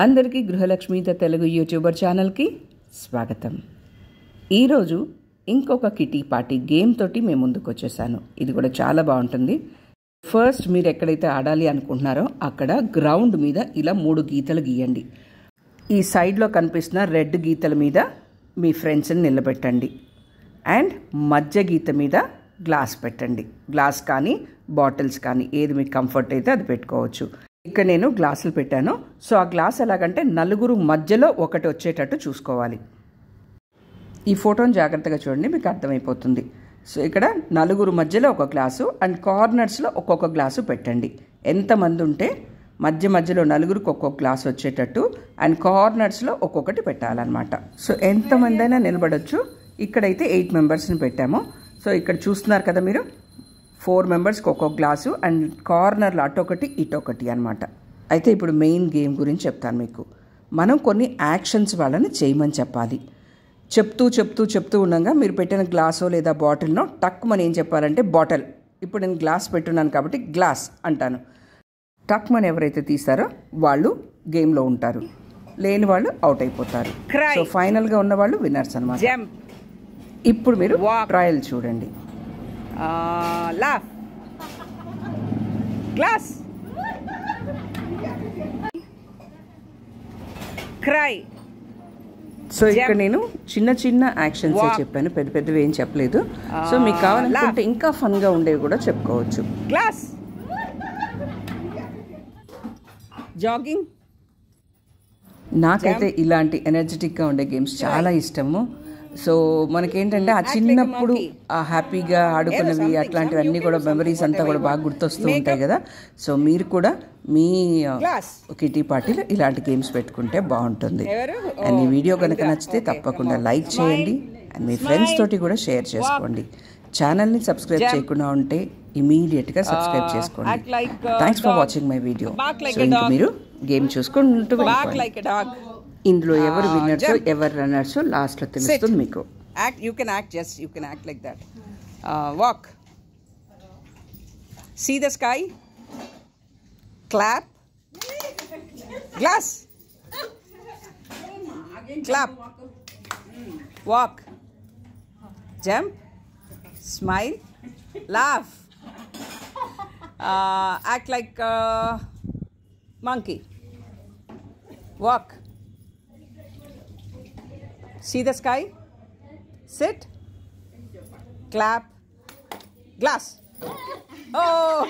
అందరికీ గృహలక్ష్మి తెలుగు యూట్యూబర్ ఛానల్కి స్వాగతం. ఈరోజు ఇంకొక కిటీ పార్టీ గేమ్ తోటి మేము ముందుకు వచ్చేసాను. ఇది కూడా చాలా బాగుంటుంది. ఫస్ట్ మీరు ఎక్కడైతే ఆడాలి అనుకుంటున్నారో అక్కడ గ్రౌండ్ మీద ఇలా 3 గీతలు గీయండి. ఈ సైడ్లో కనిపిస్తున్న రెడ్ గీతల మీద మీ ఫ్రెండ్స్ని నిలబెట్టండి అండ్ మధ్య గీత మీద గ్లాస్ పెట్టండి. గ్లాస్ కానీ బాటిల్స్ కానీ ఏది మీకు కంఫర్ట్ అయితే అది పెట్టుకోవచ్చు. ఇక్కడ నేను గ్లాసులు పెట్టాను. సో ఆ గ్లాస్ ఎలాగంటే నలుగురు మధ్యలో ఒకటి వచ్చేటట్టు చూసుకోవాలి. ఈ ఫోటోని జాగ్రత్తగా చూడండి, మీకు అర్థమైపోతుంది. సో ఇక్కడ నలుగురు మధ్యలో ఒక గ్లాసు అండ్ కార్నర్స్లో ఒక్కొక్క గ్లాసు పెట్టండి. ఎంతమంది ఉంటే మధ్యలో నలుగురికి ఒక్కొక్క గ్లాస్ వచ్చేటట్టు అండ్ కార్నర్స్లో ఒక్కొక్కటి పెట్టాలన్నమాట. సో ఎంతమంది అయినా నిలబడవచ్చు. ఇక్కడైతే 8 మెంబర్స్ని పెట్టాము. సో ఇక్కడ చూస్తున్నారు కదా మీరు, 4 మెంబర్స్కి ఒక్కొక్క గ్లాసు అండ్ కార్నర్లో అటొకటి ఇటొకటి అనమాట. అయితే ఇప్పుడు మెయిన్ గేమ్ గురించి చెప్తాను మీకు. మనం కొన్ని యాక్షన్స్ వాళ్ళని చేయమని చెప్పాలి. చెప్తూ ఉండగా మీరు పెట్టిన గ్లాసో లేదా బాటిల్నో టక్ మనం ఏం చెప్పాలంటే బాటిల్. ఇప్పుడు నేను గ్లాస్ పెట్టున్నాను కాబట్టి గ్లాస్ అంటాను. టక్ మనం ఎవరైతే తీస్తారో వాళ్ళు గేమ్లో ఉంటారు, లేని వాళ్ళు అవుట్ అయిపోతారు. సో ఫైనల్గా ఉన్న వాళ్ళు విన్నర్స్ అనమాట. ఇప్పుడు మీరు ట్రయల్ చూడండి. Laugh. Glass. Cry. సో ఇక్కడ నేను చిన్న యాక్షన్స్ చెప్పాను, పెద్దవి ఏం చెప్పలేదు. సో మీకు కావాలనుకుంటే ఇంకా ఫన్గా ఉండేవి కూడా చెప్పుకోవచ్చు. Glass. Jogging. నాకైతే ఇలాంటి ఎనర్జెటిక్గా ఉండే గేమ్స్ చాలా ఇష్టము. సో మనకేంటంటే ఆ చిన్నప్పుడు ఆ హ్యాపీగా ఆడుకున్నవి అట్లాంటివన్నీ కూడా మెమరీస్ అంతా కూడా బాగా గుర్తొస్తూ ఉంటాయి కదా. సో మీరు కూడా మీ కిటీ పార్టీలో ఇలాంటి గేమ్స్ పెట్టుకుంటే బాగుంటుంది. అండ్ ఈ వీడియో కనుక నచ్చితే తప్పకుండా లైక్ చేయండి అండ్ మీ ఫ్రెండ్స్ తోటి కూడా షేర్ చేసుకోండి. ఛానల్ని సబ్స్క్రైబ్ చేయకుండా ఉంటే ఇమీడియట్గా సబ్స్క్రైబ్ చేసుకోండి. Thanks for watching my video. So ఇంకా మీరు గేమ్ చూసుకుంటూ ఇందులో ఎవరు విన్నర్స్ ఎవరు రన్నర్స్ లాస్ట్లో తెలుస్తుంది మీకు. Act. You can act. Yes, you can act like that. Walk. See the sky. Clap. Glass. Clap. Walk. Jump. Smile. Laugh. Act like monkey. Walk. See the sky. Sit. Clap. Glass. Oh.